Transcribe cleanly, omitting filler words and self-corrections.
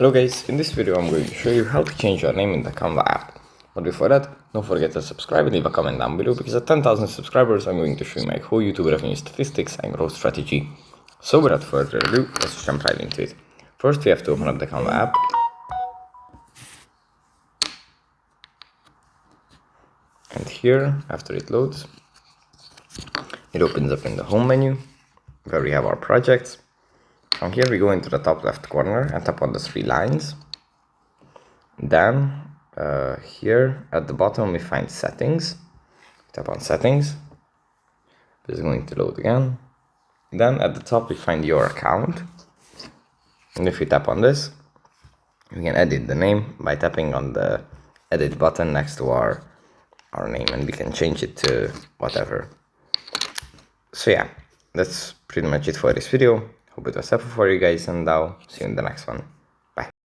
Hello guys, in this video I'm going to show you how to change your name in the Canva app. But before that, don't forget to subscribe and leave a comment down below, because at 10,000 subscribers I'm going to show you my whole YouTube revenue statistics and growth strategy. So without further ado, let's jump right into it. First we have to open up the Canva app. And here, after it loads, it opens up in the home menu where we have our projects. From here we go into the top left corner and tap on the three lines. Then here at the bottom we find settings. Tap on settings. This is going to load again. Then at the top we find your account. And if we tap on this, we can edit the name by tapping on the edit button next to our name, and we can change it to whatever. So yeah, that's pretty much it for this video. Hope it was helpful for you guys, and I'll see you in the next one.